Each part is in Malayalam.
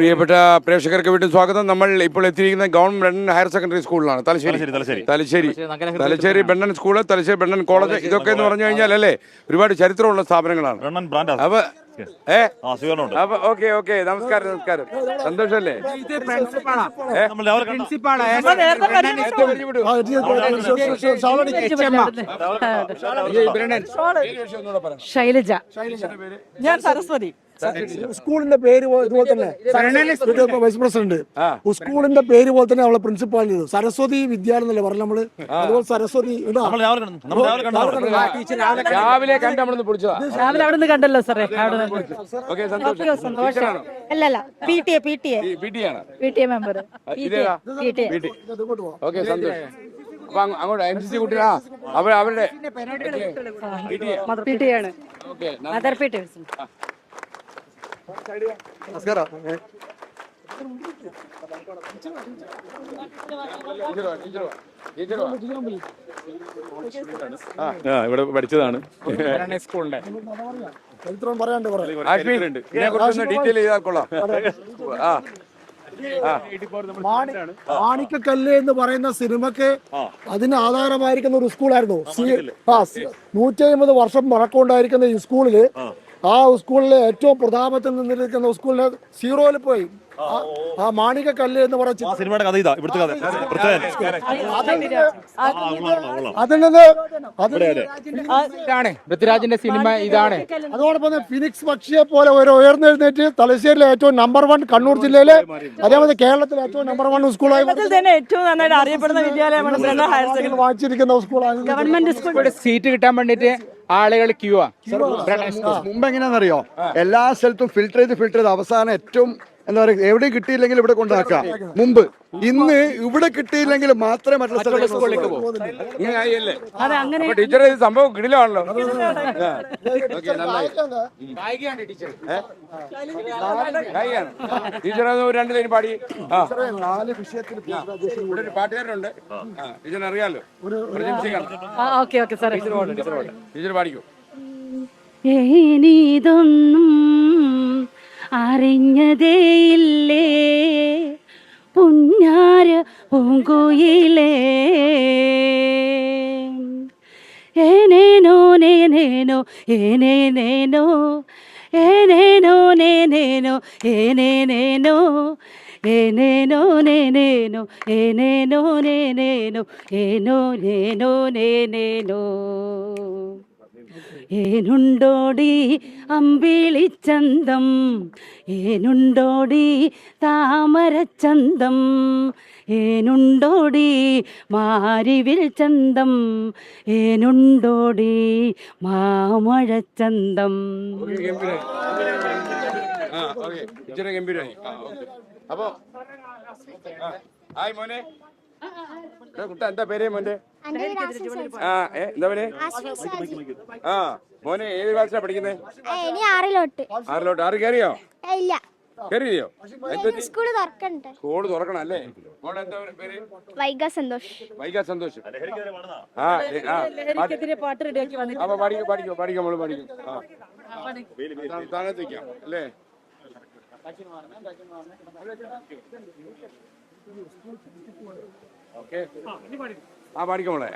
പ്രിയപ്പെട്ട പ്രേക്ഷകർക്ക് വീണ്ടും സ്വാഗതം. നമ്മൾ ഇപ്പോൾ എത്തിയിരിക്കുന്ന ഗവൺമെന്റ് ഹയർ സെക്കൻഡറി സ്കൂളിലാണ്. തലശ്ശേരി ബെണ്ണൻ സ്കൂള്, തലശ്ശേരി ബെണ്ണൻ കോളേജ്, ഇതൊക്കെ എന്ന് പറഞ്ഞു കഴിഞ്ഞാൽ അല്ലേ ഒരുപാട് ചരിത്രമുള്ള സ്ഥാപനങ്ങളാണ്. അപ്പൊ ഓക്കെ നമസ്കാരം. സന്തോഷല്ലേ? ശൈലജ. ഞാൻ സരസ്വതി. സ്കൂളിന്റെ പേര് ഇതുപോലെ തന്നെ വൈസ് പ്രസിഡന്റ്. സ്കൂളിന്റെ പേര് പോലെ തന്നെ അവളെ പ്രിൻസിപ്പാൾ ചെയ്തു. സരസ്വതി വിദ്യാലയം എന്നല്ലേ പറഞ്ഞു നമ്മള്. അതുപോലെ സരസ്വതി രാവിലെ അവിടെ നിന്ന് കണ്ടല്ലോ സാറേ. അല്ലല്ല PTA മെമ്പർ. ഓക്കെ സന്തോഷം. അപ്പൊ അങ്ങോട്ട് NCC കുട്ടികളാ അവരുടെ PTA ആണ്. Mother PTA. നമസ്കാരം. ഇവിടെ പഠിച്ചതാണ്. ചരിത്രം പറയാണ്ട് ഡീറ്റെയിൽ ചെയ്താൽ കൊള്ളാം. മാണിക്കക്കല്ല് എന്ന് പറയുന്ന സിനിമക്ക് അതിന് ആധാരമായിരിക്കുന്ന ഒരു സ്കൂളായിരുന്നു. 150 വർഷം പഴക്കമുണ്ടായിരിക്കുന്ന ഈ സ്കൂളില്, ആ സ്കൂളിലെ ഏറ്റവും പ്രതാപത്തിൽ നിന്നിരിക്കുന്ന സ്കൂളിലെ സീറോയിൽ പോയി ആ മാണിക്കക്കല്ല് എന്ന് പറഞ്ഞ സിനിമയുടെ കഥ ഇതാ. ഇവിടുത്തെ കഥ പൃഥ്വിരാജിന്റെ സിനിമ ഇതാണ്. അതോടൊപ്പം ഫിനിക്സ് പക്ഷിയെ പോലെ ഒരു ഉയർന്നെഴുന്നേറ്റ് തലശ്ശേരിയിലെ ഏറ്റവും നമ്പർ 1, കണ്ണൂർ ജില്ലയിലെ അതേപോലെ കേരളത്തിലെ ഏറ്റവും നമ്പർ 1 സ്കൂളായി ഏറ്റവും നന്നായിട്ട് അറിയപ്പെടുന്ന വിദ്യാലയമാണ് വായിച്ചിരിക്കുന്ന സ്കൂളാണ്. Government school. സീറ്റ് കിട്ടാൻ വേണ്ടിട്ട് ആളുകൾ ക്യൂ ആ. മുമ്പ് എങ്ങനെയാണെന്നറിയോ, എല്ലാ സ്ഥലത്തും ഫിൽട്ടർ ചെയ്ത് അവസാനം ഏറ്റവും എന്താ പറയുക, എവിടെ കിട്ടിയില്ലെങ്കിൽ ഇവിടെ കൊണ്ടാക്കാം മുമ്പ്. ഇന്ന് ഇവിടെ കിട്ടിയില്ലെങ്കിൽ മാത്രമേ മറ്റുള്ള സ്കൂളിലേക്ക് പോകും. ടീച്ചർ സംഭവം കിടിലാണല്ലോ. ടീച്ചർ 2 ലൈൻ പാടി. 4 വിഷയത്തിൽ ഇവിടെ ഒരു പാട്ടുകാരനുണ്ട്, ടീച്ചർ അറിയാലോ. ടീച്ചർ പാടിക്കോ. ഇതൊന്നും അറിഞ്ഞതേയില്ലേ പുന്നാര പൂങ്കുയിലേ, ഏനേനോ നേനേനോ ഏനേനേനോ ഏനേനോ നേനേനോ ഏനേനേനോ ഏനേനോ നേനേനോ ഏനേനോ നേനേനോ ഏനോ നേനോ നേനേനോ. ഏനുണ്ടോടി അമ്പിളിച്ചന്തം, ഏനുണ്ടോടി താമരച്ചന്തം, ഏനുണ്ടോടി മാരിവിൽ ചന്തം, ഏനുണ്ടോടി മാമഴച്ചന്തം. അപ്പൊ ഹായ് മോനെ, കുട്ട എന്താ പേര് മോന്റെ? എന്താ പേര്? മോനെ ഏത് ക്ലാസ്സിലാ പഠിക്കുന്നത്? 6 കയറിയോ? കയറിയോ? സ്കൂള് തുറക്കണം അല്ലേ? മോടെ എന്താ പേര്? വൈഗ സന്തോഷ്. അപ്പൊ പാടിക്കോ മോള് പാടിക്കോ. താഴത്ത് വെക്കാം അല്ലേ? പാടിക്കോ മോളെ.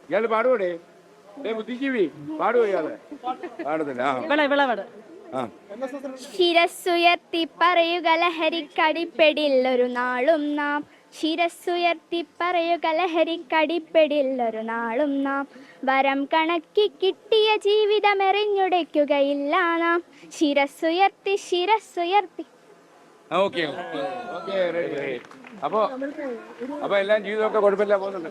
ഇയാള് പാടുവോടെ? ബുദ്ധിജീവി പാടുവോ ഇയാള്? പാടുന്നില്ല. ശിരസ്സുയർത്തി പറയുക ലഹരിക്കടിപ്പെടില്ലൊരു നാളും നാം, ശിരസ്സുയർത്തി പറയുക ലഹരിക്കടിപ്പെടില്ലൊരു നാളും നാം, വരം കണക്കി കിട്ടിയ ജീവിതമെറിഞ്ഞുടയ്ക്കുകയില്ല നാം, ശിരസ്സുയർത്തി. അപ്പൊ എല്ലാം ജീവിതമൊക്കെ കുഴപ്പമില്ല പോകുന്നുണ്ട്.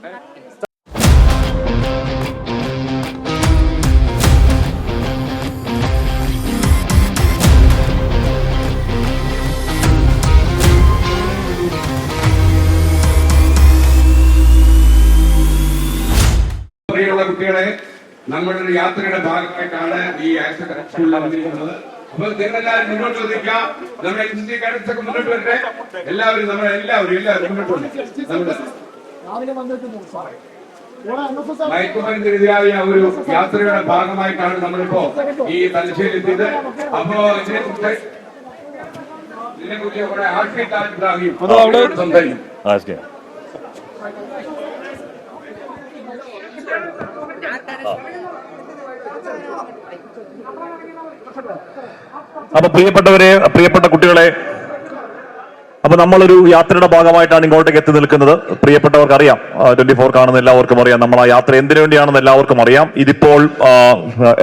പ്രിയമുള്ള കുട്ടികളെ, നമ്മളുടെ യാത്രയുടെ ഭാഗമായിട്ടാണ് ഈ സ്കൂളിൽ വന്നിരിക്കുന്നത്. അപ്പൊ നിങ്ങളെല്ലാവരും മുന്നോട്ട് വന്നിരിക്കാം. നമ്മുടെ NCC cadets ഒക്കെ മുന്നോട്ട് വരട്ടെ. എല്ലാവരും മുന്നോട്ട് വന്നു. മയക്കുമരുന്നിനെതിരായ ഒരു യാത്രയുടെ ഭാഗമായിട്ടാണ് നമ്മളിപ്പോ ഈ തലശ്ശേരി എത്തിയത്. അപ്പോ ഇതിനെക്കുറിച്ച് കുറെ ആശയം ഇബ്രാഹിം സംസാരിക്കും. അപ്പൊ പ്രിയപ്പെട്ട കുട്ടികളെ, അപ്പൊ നമ്മളൊരു യാത്രയുടെ ഭാഗമായിട്ടാണ് ഇങ്ങോട്ടേക്ക് എത്തി നിൽക്കുന്നത്. പ്രിയപ്പെട്ടവർക്ക് അറിയാം, 24 കാണുന്ന എല്ലാവർക്കും അറിയാം, നമ്മൾ ആ യാത്ര എന്തിനു വേണ്ടിയാണെന്ന് എല്ലാവർക്കും അറിയാം. ഇതിപ്പോൾ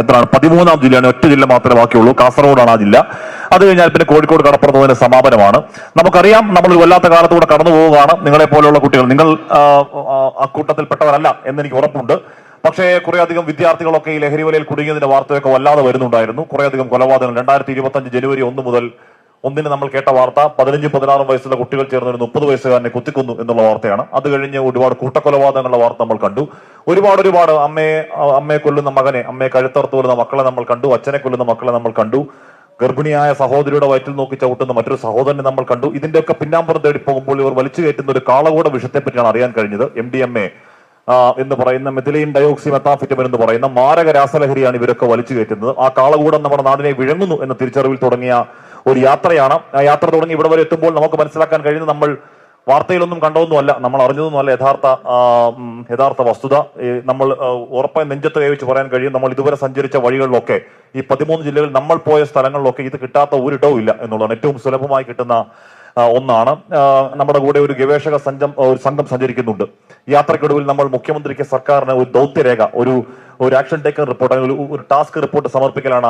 എത്രയാണ്, 13ാം ജില്ലയാണ്. ഒറ്റ ജില്ല മാത്രമേ ബാക്കിയുള്ളൂ, കാസർഗോഡാണ് ആ ജില്ല. അത് കഴിഞ്ഞാൽ പിന്നെ കോഴിക്കോട് കടപ്പുറത്തതിന്റെ സമാപനമാണ്. നമുക്കറിയാം, നമ്മൾ വല്ലാത്ത കാലത്തൂടെ കടന്നു പോവുകയാണ്. നിങ്ങളെ പോലെയുള്ള കുട്ടികൾ, നിങ്ങൾ അക്കൂട്ടത്തിൽപ്പെട്ടവരല്ല എന്നെനിക്ക് ഉറപ്പുണ്ട്. പക്ഷേ കുറേയധികം വിദ്യാർത്ഥികളൊക്കെ ഈ ലഹരി വലയിൽ കുടുങ്ങിയതിന്റെ വാർത്തയൊക്കെ വല്ലാതെ വരുന്നുണ്ടായിരുന്നു. കുറേയധികം കൊലപാതകങ്ങൾ 2025 ജനുവരി 1 മുതൽ 1 നമ്മൾ കേട്ട വാർത്ത 15-16 വയസ്സുള്ള കുട്ടികൾ ചേർന്ന് ഒരു 30 വയസ്സുകാരനെ കുത്തിക്കൊന്നു എന്നുള്ള വാർത്തയാണ്. അത് കഴിഞ്ഞ് ഒരുപാട് കൂട്ടക്കൊലപാതകങ്ങളുടെ വാർത്ത നമ്മൾ കണ്ടു. ഒരുപാട് അമ്മയെ കൊല്ലുന്ന മകനെ, അമ്മയെ കഴുത്തറുത്ത് കൊല്ലുന്ന മക്കളെ നമ്മൾ കണ്ടു. അച്ഛനെ കൊല്ലുന്ന മക്കളെ നമ്മൾ കണ്ടു. ഗർഭിണിയായ സഹോദരിയുടെ വയറ്റിൽ നോക്കി ചവിട്ടുന്ന മറ്റൊരു സഹോദരനെ നമ്മൾ കണ്ടു. ഇതിന്റെയൊക്കെ പിന്നാമ്പുറം തേടി പോകുമ്പോൾ ഇവർ വലിച്ചു കയറ്റുന്ന ഒരു കാളകൂട വിഷയത്തെ പറ്റിയാണ് അറിയാൻ കഴിഞ്ഞത്. MDMA എന്ന് പറയുന്ന മെഥിലൈൻ ഡയോക്സി മെത്താംഫെറ്റമിൻ എന്ന് പറയുന്ന മാരക രാസലഹരിയാണ് ഇവരൊക്കെ വലിച്ചു കയറ്റുന്നത്. ആ കാളകൂടം നമ്മുടെ നാടിനെ വിഴുങ്ങുന്നു എന്ന തിരിച്ചറിവിൽ തുടങ്ങിയ ഒരു യാത്രയാണ്. ആ യാത്ര തുടങ്ങി ഇവിടെ വരെ എത്തുമ്പോൾ നമുക്ക് മനസ്സിലാക്കാൻ കഴിയുന്നത്, നമ്മൾ വാർത്തയിലൊന്നും കണ്ടതൊന്നുമല്ല, നമ്മൾ അറിഞ്ഞതൊന്നുമല്ല യഥാർത്ഥ വസ്തുത. നമ്മൾ ഉറപ്പായി നെഞ്ചത്ത് കൈവച്ച് പറയാൻ കഴിയും, നമ്മൾ ഇതുവരെ സഞ്ചരിച്ച വഴികളിലൊക്കെ, ഈ 13 ജില്ലകളിൽ നമ്മൾ പോയ സ്ഥലങ്ങളിലൊക്കെ ഇത് കിട്ടാത്ത ഒരിടവും ഇല്ല എന്നുള്ളതാണ്. ഏറ്റവും സുലഭമായി കിട്ടുന്ന ഒന്നാണ്. നമ്മുടെ കൂടെ ഒരു ഗവേഷക സംഘം സഞ്ചരിക്കുന്നുണ്ട്. യാത്രയ്ക്കൊടുവിൽ നമ്മൾ മുഖ്യമന്ത്രിക്ക്, സർക്കാരിന് ഒരു ദൗത്യരേഖ, ഒരു ആക്ഷൻ ടേക്കൺ റിപ്പോർട്ട്, ഒരു ടാസ്ക് റിപ്പോർട്ട് സമർപ്പിക്കലാണ്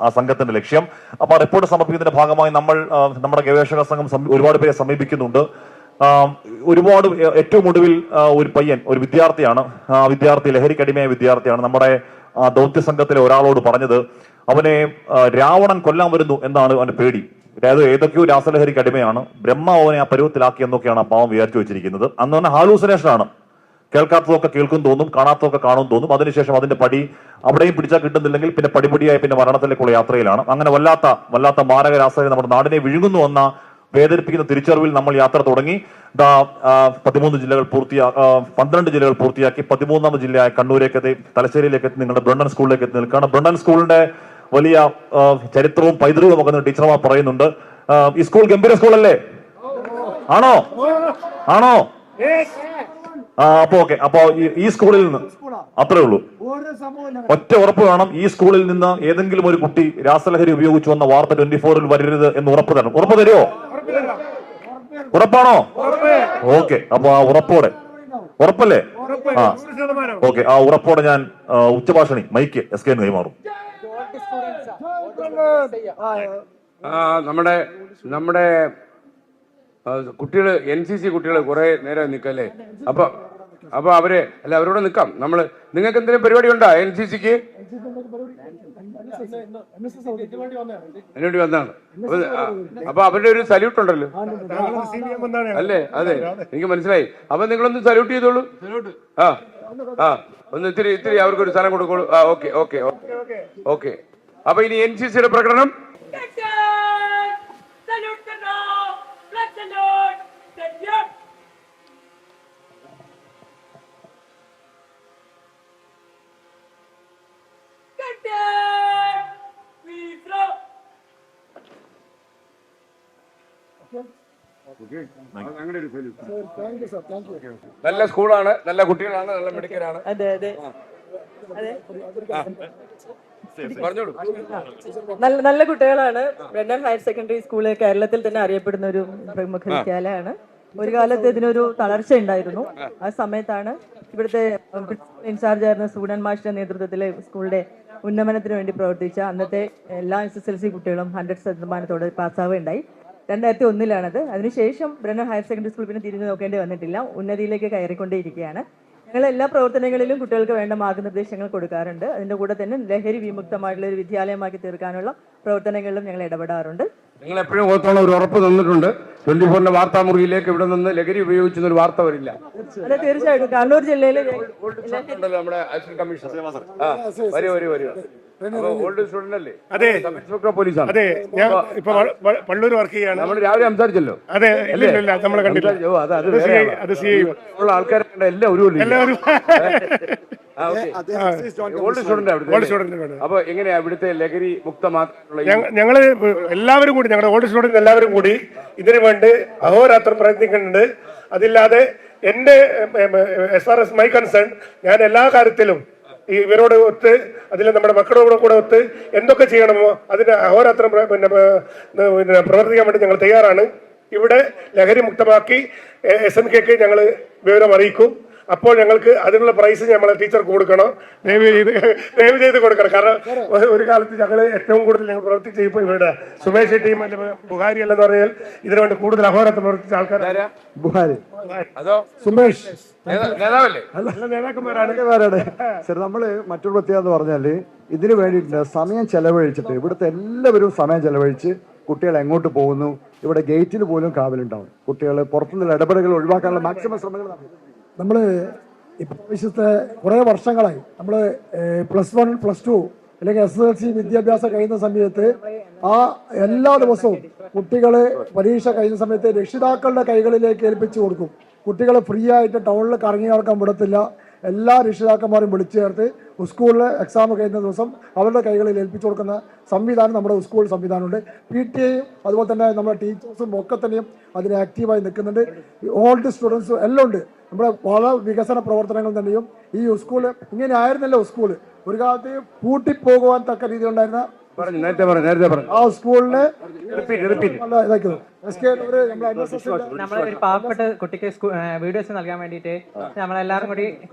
ആ സംഘത്തിന്റെ ലക്ഷ്യം. അപ്പൊ ആ റിപ്പോർട്ട് സമർപ്പിക്കുന്നതിന്റെ ഭാഗമായി നമ്മുടെ ഗവേഷക സംഘം ഒരുപാട് പേരെ സമീപിക്കുന്നുണ്ട്. ഏറ്റവും ഒടുവിൽ ഒരു വിദ്യാർത്ഥിയാണ്. ആ വിദ്യാർത്ഥി ലഹരിക്കടിമയായ വിദ്യാർത്ഥിയാണ്. നമ്മുടെ ദൗത്യ സംഘത്തിലെ ഒരാളോട് പറഞ്ഞത്, അവനെ രാവണൻ കൊല്ലാൻ വരുന്നു എന്നാണ് അവന്റെ പേടി. അതായത് ഏതൊക്കെയോ രാസലഹരിക്ക് അടിമയാണ്, ബ്രഹ്മാവനെ ആ പരുവത്തിലാക്കി എന്നൊക്കെയാണ് ആ പാവം വിചാരിച്ചു വെച്ചിരിക്കുന്നത്. അന്ന് തന്നെ ഹാലൂസിനേഷൻ ആണ്. കേൾക്കാത്തതൊക്കെ കേൾക്കും തോന്നും, കാണാത്തതൊക്കെ കാണും തോന്നും. അതിനുശേഷം അതിന്റെ പടി അവിടെയും പിടിച്ചാൽ കിട്ടുന്നില്ലെങ്കിൽ പിന്നെ പടിപടിയായി പിന്നെ മരണത്തിലേക്കുള്ള യാത്രയിലാണ്. അങ്ങനെ വല്ലാത്ത മാരക രാസലഹരി നമ്മുടെ നാടിനെ വിഴുങ്ങുന്നു എന്ന വേദനിപ്പിക്കുന്ന തിരിച്ചറിവിൽ നമ്മൾ യാത്ര തുടങ്ങി. 13 ജില്ലകൾ 12 ജില്ലകൾ പൂർത്തിയാക്കി 13ാമത് ജില്ലയായ കണ്ണൂരേക്ക്, തലശ്ശേരിയിലേക്ക് എത്തി, നിങ്ങളുടെ ബ്രണ്ണൻ സ്കൂളിലേക്ക് എത്തി നിൽക്കുകയാണ്. ബ്രണ്ണൻ സ്കൂളിന്റെ വലിയ ചരിത്രവും പൈതൃകവും ഒക്കെ ടീച്ചർമാർ പറയുന്നുണ്ട്. ഈ സ്കൂൾ ഗംഭീര സ്കൂളല്ലേ? ആണോ? അപ്പൊ ഓക്കെ. അപ്പൊ ഈ സ്കൂളിൽ നിന്ന് അത്രേ ഉള്ളൂ, ഒറ്റ ഉറപ്പ് വേണം, ഈ സ്കൂളിൽ നിന്ന് ഏതെങ്കിലും ഒരു കുട്ടി രാസലഹരി ഉപയോഗിച്ചു വന്ന വാർത്ത 24-ൽ വരരുത് എന്ന് ഉറപ്പ് തരണം. ഉറപ്പ് തരുമോ? ഉറപ്പാണോ? ഓക്കെ. അപ്പൊ ആ ഉറപ്പോടെ, ഉറപ്പല്ലേ? ഓക്കെ. ആ ഉറപ്പോടെ ഞാൻ ഉച്ചഭാഷണി മൈക്ക് SK കൈമാറും. നമ്മുടെ കുട്ടികൾ, NCC കുട്ടികൾ കുറെ നേരം നിൽക്കല്ലേ? അപ്പൊ അവരോട് നിൽക്കാം. നിങ്ങൾക്ക് എന്തെങ്കിലും പരിപാടി ഉണ്ടോ NCCക്ക്? അതിനുവേണ്ടി വന്നാണ്. അപ്പൊ അവരുടെ ഒരു സല്യൂട്ട് ഉണ്ടല്ലോ അല്ലേ? അതെ, എനിക്ക് മനസ്സിലായി. അപ്പൊ നിങ്ങളൊന്ന് സല്യൂട്ട് ചെയ്തോളൂ. ഒന്ന് ഇത്തിരി അവർക്കൊരു സ്ഥലം കൊടുക്കോളൂ. ഓക്കെ. അപ്പൊ ഇനി NCCയുടെ പ്രകടനം. നല്ല സ്കൂളാണ്, നല്ല കുട്ടികളാണ്, നല്ല മിടുക്കരാണ്. നല്ല കുട്ടികളാണ്. ബ്രണ്ണൻ ഹയർ സെക്കൻഡറി സ്കൂള് കേരളത്തിൽ തന്നെ അറിയപ്പെടുന്ന ഒരു പ്രമുഖ വിദ്യാലയമാണ്. ഒരു കാലത്ത് ഇതിനൊരു തളർച്ച ഉണ്ടായിരുന്നു. ആ സമയത്താണ് ഇവിടുത്തെ ഇൻചാർജ് ആയിരുന്ന സൂഡൻ മാഷിന്റെ നേതൃത്വത്തിലെ സ്കൂളിന്റെ ഉന്നമനത്തിന് വേണ്ടി പ്രവർത്തിച്ച അന്നത്തെ എല്ലാ SSLC കുട്ടികളും 100% പാസ്സാവുകയുണ്ടായി. 2001-ലാണത്. അതിനുശേഷം ബ്രണ്ണൻ ഹയർ സെക്കൻഡറി സ്കൂൾ പിന്നെ തിരിഞ്ഞു നോക്കേണ്ടി വന്നിട്ടില്ല, ഉന്നതിയിലേക്ക് കയറിക്കൊണ്ടേയിരിക്കുകയാണ്. ഞങ്ങൾ എല്ലാ പ്രവർത്തനങ്ങളിലും കുട്ടികൾക്ക് വേണ്ട മാർഗനിർദ്ദേശങ്ങൾ കൊടുക്കാറുണ്ട്. അതിന്റെ കൂടെ തന്നെ ലഹരി വിമുക്തമായിട്ടുള്ള ഒരു വിദ്യാലയമാക്കി തീർക്കാനുള്ള പ്രവർത്തനങ്ങളിലും ഞങ്ങൾ ഇടപെടാറുണ്ട്. നിങ്ങൾ എപ്പോഴും ഓർത്തോളം ഒരു ഉറപ്പ് തന്നിട്ടുണ്ട്, 24-ന്റെ വാർത്താ മുറിയിലേക്ക് ഇവിടെ നിന്ന് ലഹരി ഉപയോഗിക്കുന്ന ഒരു വാർത്ത വരില്ല. അതെ, തീർച്ചയായിട്ടും. കണ്ണൂർ ജില്ലയിലെ നമ്മുടെ അസിസ്റ്റന്റ് കമ്മീഷണർ വരും. ഓൾഡ് സ്റ്റുഡന്റ് അല്ലേ? അതെ, ഇൻസ്പെക്ടർ പോലീസാണ്. അതെ, ഞാൻ ഇപ്പൊ പള്ളൂർ വർക്ക് ചെയ്യാണ്. നമ്മൾ രാവിലെ സംസാരിച്ചല്ലോ. അതെ, ഇല്ല നമ്മളെ കണ്ടില്ല. ഉള്ള ആൾക്കാരെ എല്ലാം ഒരു ഓൾഡ് സ്റ്റുഡന്റ് ഓൾഡ് സ്റ്റുഡന്റ്. അപ്പൊ എങ്ങനെയാ ഇവിടുത്തെ ലഹരി മുക്തമാക്കാനുള്ള ഞങ്ങള് എല്ലാവരും കൂടി, ഞങ്ങളുടെ ഓൾഡ് സ്റ്റുഡന്റ് എല്ലാവരും കൂടി ഇതിനു വേണ്ടി അഹോരാത്രം പ്രയത്നിക്കുന്നുണ്ട്. അതില്ലാതെ എന്റെ as far as my concern, ഞാൻ എല്ലാ കാര്യത്തിലും ഇവരോട് ഒത്ത്, അതിൽ നമ്മുടെ മക്കളോട് കൂടെ ഒത്ത് എന്തൊക്കെ ചെയ്യണമോ അതിന് അഹോരാത്രം പ്രവർത്തിക്കാൻ വേണ്ടി ഞങ്ങൾ തയ്യാറാണ്. ഇവിടെ ലഹരി മുക്തമാക്കി SNKക്ക് ഞങ്ങൾ വിവരം അറിയിക്കും. അപ്പോൾ ഞങ്ങൾക്ക് അതിനുള്ള പ്രൈസ് നമ്മളെ ടീച്ചർക്ക് കൊടുക്കണം. ദയവ് ചെയ്ത് കൊടുക്കണം. കാരണം ഒരു കാലത്ത് ഞങ്ങൾ ഏറ്റവും കൂടുതൽ ഞങ്ങൾ പ്രവർത്തിച്ച് ഇപ്പോൾ ഇവിടെ സുമേഷ് ടീം ബുഹാരി അല്ലെന്ന് പറഞ്ഞാൽ ഇതിനു വേണ്ടി കൂടുതൽ അഹോരാത്രം പ്രവർത്തിച്ച ആൾക്കാരാണ്. ബുഹാരി അതോ സുമേഷ് നേതാവല്ലേ? നേതാക്കന്മാരാണ്. ശരി, നമ്മള് മറ്റൊരു പ്രത്യേകത എന്ന് പറഞ്ഞാല് ഇതിനു വേണ്ടിയിട്ട് സമയം ചെലവഴിച്ചിട്ട് ഇവിടുത്തെ എല്ലാവരും സമയം ചെലവഴിച്ച് കുട്ടികൾ എങ്ങോട്ട് പോകുന്നു, ഇവിടെ ഗേറ്റിൽ പോലും കാവലുണ്ടാവും. കുട്ടികൾ പുറത്തുനിന്നുള്ള ഇടപെടലുകൾ ഒഴിവാക്കാനുള്ള മാക്സിമം ശ്രമങ്ങൾ നമ്മൾ ഇപ്രാവശ്യത്തെ കുറേ വർഷങ്ങളായി നമ്മൾ +1 +2 അല്ലെങ്കിൽ SSLC വിദ്യാഭ്യാസം കഴിയുന്ന സമയത്ത് എല്ലാ ദിവസവും കുട്ടികൾ പരീക്ഷ കഴിയുന്ന സമയത്ത് രക്ഷിതാക്കളുടെ കൈകളിലേക്ക് ഏൽപ്പിച്ചു കൊടുക്കും. കുട്ടികളെ ഫ്രീ ആയിട്ട് ടൗണിൽ കറങ്ങി നടക്കാൻ വിടത്തില്ല. എല്ലാ രക്ഷിതാക്കന്മാരും വിളിച്ചു ചേർത്ത് സ്കൂളിൽ എക്സാം കഴിയുന്ന ദിവസം അവരുടെ കൈകളിൽ ഏൽപ്പിച്ചു കൊടുക്കുന്ന സംവിധാനം നമ്മുടെ സ്കൂൾ സംവിധാനമുണ്ട്. PTA അതുപോലെ തന്നെ നമ്മുടെ ടീച്ചേഴ്സും ഒക്കെ തന്നെയും അതിന് ആക്റ്റീവായി നിൽക്കുന്നുണ്ട്. ഓൾഡ് സ്റ്റുഡൻസും എല്ലാം ഉണ്ട്. നമ്മുടെ പല വികസന പ്രവർത്തനങ്ങൾ തന്നെയും ഈ സ്കൂള് ഇങ്ങനെ ആയിരുന്നല്ലോ. സ്കൂള് ഒരു കാലത്ത് പൂട്ടിപ്പോകുവാൻ തക്ക രീതിയിലുണ്ടായിരുന്ന ആ സ്കൂളിന് നമ്മളൊരു പാവപ്പെട്ട കുട്ടിക്ക് വീഡിയോസ് നൽകാൻ വേണ്ടിയിട്ട് നമ്മളെല്ലാവരും കൂടി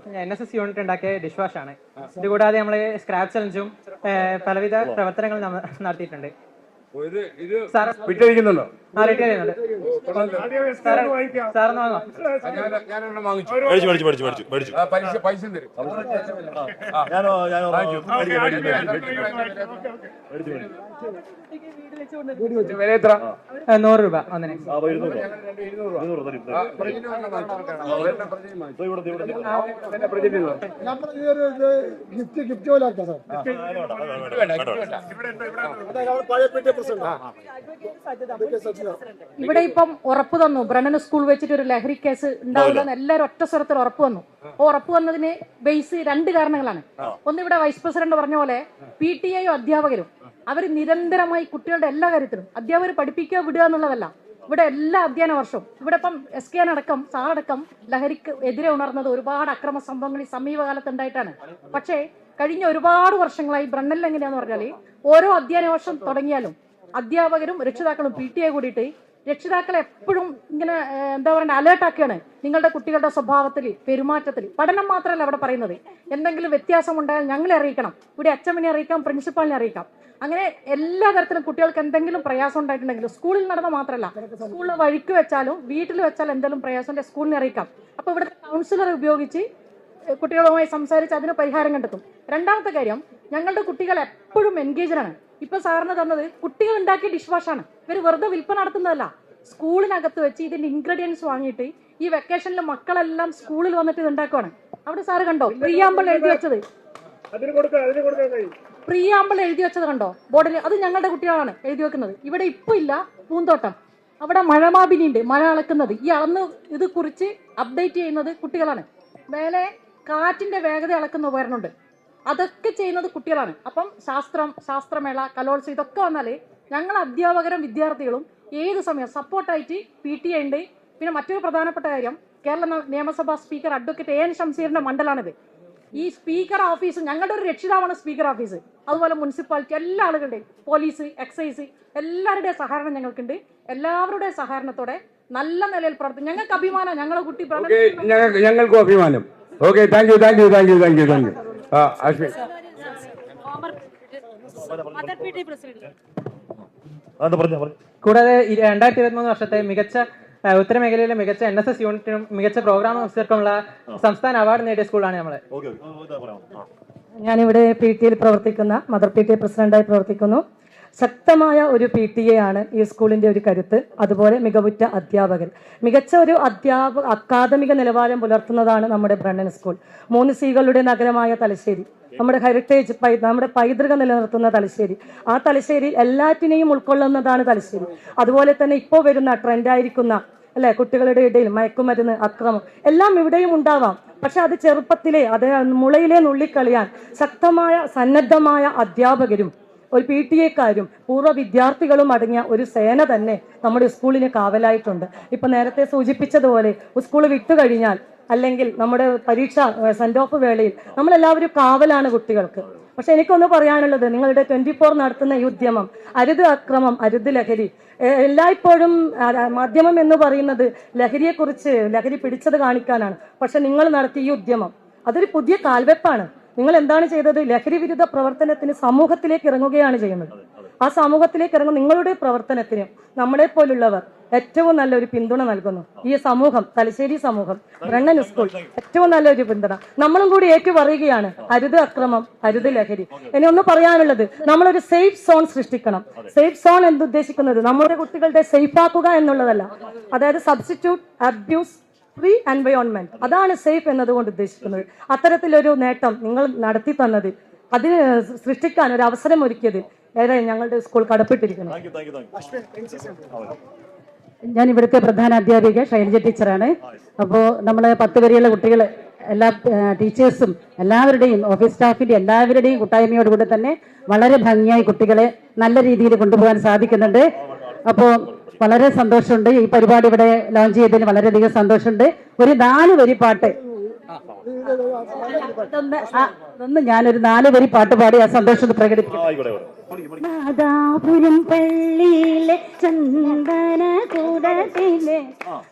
NSS യൂണിറ്റ് ഉണ്ടാക്കിയ ഡിഷ് വാഷ് ആണ്. ഇതുകൂടാതെ നമ്മൾ സ്ക്രാപ്പ് ചലഞ്ചും പലവിധ പ്രവർത്തനങ്ങളും നടത്തിയിട്ടുണ്ട്. വിറ്റഴിക്കുന്നുണ്ടോ? പൈസ തരും. വില എത്ര? 100 രൂപ ഒന്നിന്. ഗിഫ്റ്റ് പോലെ ആക്കാം സാർ. ഇവിടെ ഇപ്പം ഉറപ്പ് തന്നു, ബ്രണ്ണൻ സ്കൂൾ വെച്ചിട്ട് ഒരു ലഹരി കേസ് ഉണ്ടാവില്ലെന്ന് എല്ലാവരും ഒറ്റ സ്വരത്തിൽ ഉറപ്പ് വന്നു. ഉറപ്പ് വന്നതിന് ബേസ് 2 കാരണങ്ങളാണ്. ഒന്ന്, ഇവിടെ വൈസ് പ്രസിഡന്റ് പറഞ്ഞ പോലെ PTA അധ്യാപകരും അവർ നിരന്തരമായി കുട്ടികളുടെ എല്ലാ കാര്യത്തിലും അധ്യാപകർ പഠിപ്പിക്കുക വിടുക എന്നുള്ളതല്ല. ഇവിടെ എല്ലാ അധ്യയന വർഷവും ഇവിടെ ഇപ്പം SK അടക്കം സാറടക്കം ലഹരിക്ക് എതിരെ ഉണർന്നത് ഒരുപാട് അക്രമ സംഭവങ്ങൾ ഈ സമീപകാലത്ത് ഉണ്ടായിട്ടാണ്. പക്ഷേ കഴിഞ്ഞ ഒരുപാട് വർഷങ്ങളായി ബ്രണ്ണനിൽ എങ്ങനെയാന്ന് പറഞ്ഞാല് ഓരോ അധ്യയന വർഷം തുടങ്ങിയാലും അധ്യാപകരും രക്ഷിതാക്കളും PTA കൂടിയിട്ട് രക്ഷിതാക്കളെ എപ്പോഴും ഇങ്ങനെ എന്താ പറയുക അലേർട്ടാക്കുകയാണ്. നിങ്ങളുടെ കുട്ടികളുടെ സ്വഭാവത്തിൽ, പെരുമാറ്റത്തിൽ. പഠനം മാത്രമല്ല അവിടെ പറയുന്നത്, എന്തെങ്കിലും വ്യത്യാസം ഉണ്ടായാൽ ഞങ്ങളെ അറിയിക്കണം, ഇവിടെ അച്ഛമ്മനെ അറിയിക്കാം, പ്രിൻസിപ്പാളിനെ അറിയിക്കാം. അങ്ങനെ എല്ലാ തരത്തിലും കുട്ടികൾക്ക് എന്തെങ്കിലും പ്രയാസം ഉണ്ടായിട്ടുണ്ടെങ്കിൽ സ്കൂളിൽ നടന്ന മാത്രമല്ല, സ്കൂളിൽ വഴിക്ക് വെച്ചാലും വീട്ടിൽ വെച്ചാലും എന്തെങ്കിലും പ്രയാസം ഉണ്ടെങ്കിൽ സ്കൂളിനെ അറിയിക്കാം. അപ്പോൾ ഇവിടുത്തെ കൗൺസിലർ ഉപയോഗിച്ച് കുട്ടികളുമായി സംസാരിച്ച് അതിന് പരിഹാരം കണ്ടെത്തും. രണ്ടാമത്തെ കാര്യം, ഞങ്ങളുടെ കുട്ടികൾ എപ്പോഴും എൻഗേജാണ്. ഇപ്പൊ സാറിന് തന്നത് കുട്ടികൾ ഉണ്ടാക്കിയ ഡിഷ് വാഷാണ്. ഇവർ വെറുതെ വിൽപ്പന നടത്തുന്നതല്ല. സ്കൂളിനകത്ത് വെച്ച് ഇതിന്റെ ഇൻഗ്രീഡിയൻസ് വാങ്ങിയിട്ട് ഈ വെക്കേഷനിൽ മക്കളെല്ലാം സ്കൂളിൽ വന്നിട്ട് ഇത് ഉണ്ടാക്കുവാണ്. അവിടെ സാറ് കണ്ടോ പ്രിയാമ്പിൾ എഴുതി വെച്ചത്? പ്രിയാമ്പിൾ എഴുതി വെച്ചത് കണ്ടോ ബോർഡിൽ? അത് ഞങ്ങളുടെ കുട്ടികളാണ് എഴുതി വെക്കുന്നത്. ഇവിടെ ഇപ്പൊ ഇല്ല പൂന്തോട്ടം, അവിടെ മഴമാപിനി ഉണ്ട്, മഴ അളക്കുന്നത്. ഈ അളന്ന് ഇത് കുറിച്ച് അപ്ഡേറ്റ് ചെയ്യുന്നത് കുട്ടികളാണ്. മേലെ കാറ്റിന്റെ വേഗത അളക്കുന്ന ഉപകരണമുണ്ട്, അതൊക്കെ ചെയ്യുന്നത് കുട്ടികളാണ്. അപ്പം ശാസ്ത്രമേള, കലോത്സവം ഇതൊക്കെ വന്നാൽ ഞങ്ങൾ അധ്യാപകരും വിദ്യാർത്ഥികളും ഏത് സമയം സപ്പോർട്ടായിട്ട് PTA ഉണ്ട്. പിന്നെ മറ്റൊരു പ്രധാനപ്പെട്ട കാര്യം, കേരള നിയമസഭാ സ്പീക്കർ അഡ്വക്കേറ്റ് AN ഷംസീറിന്റെ മണ്ഡലമാണിത്. ഈ സ്പീക്കർ ഓഫീസ് ഞങ്ങളുടെ ഒരു രക്ഷിതാവാണ് സ്പീക്കർ ഓഫീസ്. അതുപോലെ മുനിസിപ്പാലിറ്റി എല്ലാ ആളുകളുടെയും, പോലീസ്, എക്സൈസ് എല്ലാവരുടെയും സഹകരണം ഞങ്ങൾക്കുണ്ട്. എല്ലാവരുടെയും സഹകരണത്തോടെ നല്ല നിലയിൽ പ്രവർത്തിക്കും. ഞങ്ങൾക്ക് അഭിമാനം, ഞങ്ങളുടെ കുട്ടി ഞങ്ങൾക്കും അഭിമാനം. Okay, thank you. അശ്വിൻ കൂടാതെ 2023 വർഷത്തെ മികച്ച ഉത്തരമേഖലയിലെ മികച്ച NSS യൂണിറ്റിനും മികച്ച പ്രോഗ്രാം ഓഫീസർക്കുമുള്ള സംസ്ഥാന അവാർഡ് നേടിയ സ്കൂളാണ് നമ്മള്. ഞാനിവിടെ PTA പ്രവർത്തിക്കുന്ന മദർ PTA പ്രസിഡന്റായി പ്രവർത്തിക്കുന്നു. ശക്തമായ ഒരു PTA ആണ് ഈ സ്കൂളിന്റെ ഒരു കരുത്ത്. അതുപോലെ മികവുറ്റ അധ്യാപകർ, മികച്ച ഒരു അക്കാദമിക നിലവാരം പുലർത്തുന്നതാണ് നമ്മുടെ ബ്രണ്ണൻ സ്കൂൾ. 3 Cകളുടെ നഗരമായ തലശ്ശേരി, നമ്മുടെ ഹെറിറ്റേജ് നമ്മുടെ പൈതൃകം നിലനിർത്തുന്ന തലശ്ശേരി, ആ തലശ്ശേരി എല്ലാറ്റിനെയും ഉൾക്കൊള്ളുന്നതാണ് തലശ്ശേരി. അതുപോലെ തന്നെ ഇപ്പോൾ വരുന്ന ട്രെൻഡായിരിക്കുന്ന അല്ലെ, കുട്ടികളുടെ ഇടയിൽ മയക്കുമരുന്ന്, അക്രമം എല്ലാം ഇവിടെയും ഉണ്ടാവാം. പക്ഷെ അത് ചെറുപ്പത്തിലെ അത് മുളയിലെ നുള്ളിക്കളിയാൻ ശക്തമായ സന്നദ്ധമായ അധ്യാപകരും ഒരു PTA-ക്കാരും പൂർവ്വ വിദ്യാർത്ഥികളും അടങ്ങിയ ഒരു സേന തന്നെ നമ്മുടെ സ്കൂളിന് കാവലായിട്ടുണ്ട്. ഇപ്പൊ നേരത്തെ സൂചിപ്പിച്ചതുപോലെ സ്കൂൾ വിട്ടുകഴിഞ്ഞാൽ അല്ലെങ്കിൽ നമ്മുടെ പരീക്ഷ സെൻഡ് ഓഫ് വേളയിൽ നമ്മളെല്ലാവരും കാവലാണ് കുട്ടികൾക്ക്. പക്ഷെ എനിക്കൊന്ന് പറയാനുള്ളത്, നിങ്ങളുടെ 24 നടത്തുന്ന ഈ ഉദ്യമം അരുത് അക്രമം, അരുത് ലഹരി, എല്ലായ്പ്പോഴും മാധ്യമം എന്ന് പറയുന്നത് ലഹരിയെക്കുറിച്ച്, ലഹരി പിടിച്ചത് കാണിക്കാനാണ്. പക്ഷെ നിങ്ങൾ നടത്തിയ ഈ ഉദ്യമം അതൊരു പുതിയ കാൽവെപ്പാണ്. നിങ്ങൾ എന്താണ് ചെയ്തത്? ലഹരി വിരുദ്ധ പ്രവർത്തനത്തിന് സമൂഹത്തിലേക്ക് ഇറങ്ങുകയാണ് ചെയ്യുന്നത്. ആ സമൂഹത്തിലേക്ക് ഇറങ്ങുന്ന നിങ്ങളുടെ പ്രവർത്തനത്തിന് നമ്മളെ പോലുള്ളവർ ഏറ്റവും നല്ലൊരു പിന്തുണ നൽകുന്നു. ഈ സമൂഹം, തലശ്ശേരി സമൂഹം, ബ്രണ്ണൻ സ്കൂൾ ഏറ്റവും നല്ലൊരു പിന്തുണ നമ്മളും കൂടി ഏറ്റുപറയുകയാണ്. അരുത് അക്രമം, അരുത് ലഹരി. ഇനി ഒന്ന് പറയാനുള്ളത്, നമ്മളൊരു സേഫ് സോൺ സൃഷ്ടിക്കണം. സേഫ് സോൺ എന്തുദ്ദേശിക്കുന്നത് നമ്മുടെ കുട്ടികളുടെ സേഫ് ആക്കുക എന്നുള്ളതല്ല, അതായത് സബ്സ്റ്റിറ്റ്യൂട്ട് അബ്യൂസ് ഫ്രീ എൻവയോൺമെന്റ്, അതാണ് സേഫ് എന്നതുകൊണ്ട് ഉദ്ദേശിക്കുന്നത്. അത്തരത്തിലൊരു നേട്ടം നിങ്ങൾ നടത്തി തന്നത്, അതിന് സൃഷ്ടിക്കാൻ ഒരു അവസരം ഒരുക്കിയത് ഏറെ ഞങ്ങളുടെ സ്കൂൾ കടപ്പെട്ടിരിക്കുന്നു. ഞാൻ ഇവിടുത്തെ പ്രധാന അധ്യാപിക ശൈലജ ടീച്ചറാണ്. അപ്പോൾ നമ്മൾ 10 വരെയുള്ള കുട്ടികൾ, എല്ലാ ടീച്ചേഴ്സും എല്ലാവരുടെയും ഓഫീസ് സ്റ്റാഫിന്റെ എല്ലാവരുടെയും കൂട്ടായ്മയോടുകൂടി തന്നെ വളരെ ഭംഗിയായി കുട്ടികളെ നല്ല രീതിയിൽ കൊണ്ടുപോകാൻ സാധിക്കുന്നുണ്ട്. അപ്പോൾ വളരെ സന്തോഷമുണ്ട്. ഈ പരിപാടി ഇവിടെ ലോഞ്ച് ചെയ്തതിന് വളരെയധികം സന്തോഷമുണ്ട്. ഒരു 4 വരി പാട്ട്, ഞാനൊരു 4 വരി പാട്ട് പാടി ആ സന്തോഷം പ്രകടിപ്പിക്കും. നാദാപുരം പള്ളിയിലെ ചന്ദന കൂടത്തിലെ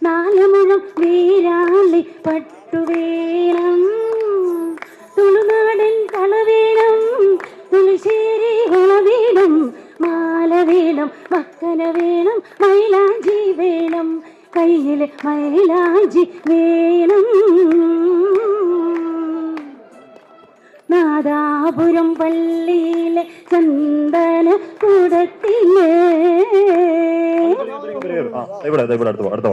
4 മുഴം വീരാളി പട്ടുവേണം, തുളുനാടൻ കളവേണം, തുളശ്ശേരി കുളവേണം, മാല വേണം, മക്കന വേണം, മൈലാഞ്ചി വേണം, കയ്യിലെ മൈലാഞ്ചി വേണം. നാദാപുരം പള്ളിയിലെ ചന്ദന കൂടത്തിലെ അടുത്ത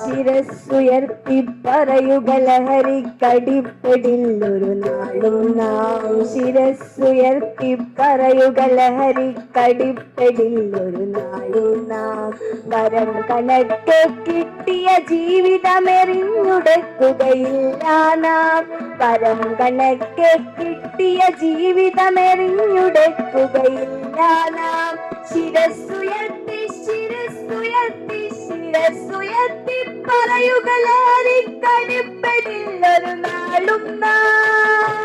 ശിരസ്സുയർത്തി പറയുക ലഹരിക്കടിപ്പെടില്ലൊരു നാളും നാം, ശിരസ്സുയർത്തി പറയുക ലഹരിക്കടിപ്പെടില്ലൊരു നാളും നാം. വരം കണക്കെ കിട്ടിയ ജീവിതമെറിഞ്ഞുടക്കുകയില്ല നാം, വരം കണക്കെ കിട്ടിയ ജീവിതമെറിഞ്ഞുടക്കുകയില്ല നാം. ശിരസ്സുയർത്തി ശിരസ്സുയർത്തി ശിരസ്സുയർത്തി പറയുക ലഹരിക്കടിപ്പെടില്ലൊരു നാളും നാം.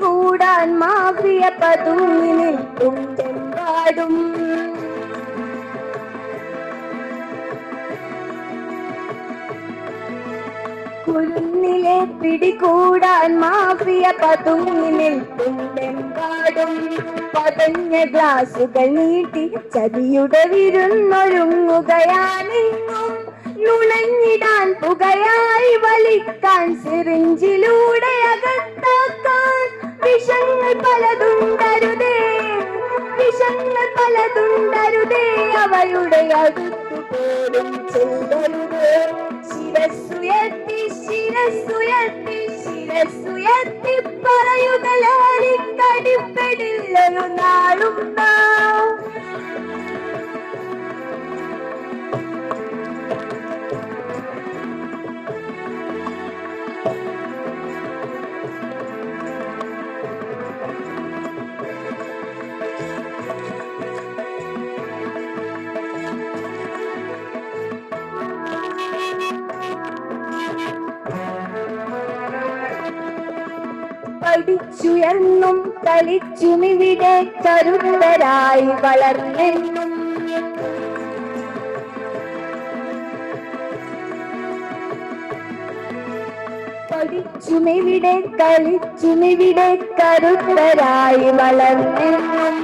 കൂടാൻ മാഫിയ പതുങ്ങി നിൽക്കുമെമ്പാടും, കുരുന്നിലെ പിടികൂടാൻ മാഫിയ പതുങ്ങി നിൽക്കുമെമ്പാടും. പതഞ്ഞ ഗ്ലാസുകൾ നീട്ടി ചതിയുടെ വിരുന്നൊരുങ്ങുകയാണെന്നും, നുണഞ്ഞിടാൻ പുകയായി വലിക്കാൻ സിറിഞ്ചിലൂടെ അകത്താക്കാൻ വിഷങ്ങൾ പലതുണ്ടരുതേ, വിഷങ്ങൾ പലതുണ്ടരുതേ, അവയുടെ അടുത്തു പോലും ചെല്ലരുതേ. ശിരസ്സുയർത്തി ശിരസ്സുയർത്തി ശിരസ്സുയർത്തി പറയുക ലഹരിക്കടിപ്പെടില്ലൊരു നാളും നാം. പഠിച്ചുയർന്നും കളിച്ചുമിവിടെ കരുത്തരായി വളർന്നെന്നും, പഠിച്ചുമിവിടെ കളിച്ചുമിവിടെ കരുത്തരായി വളർന്നെന്നും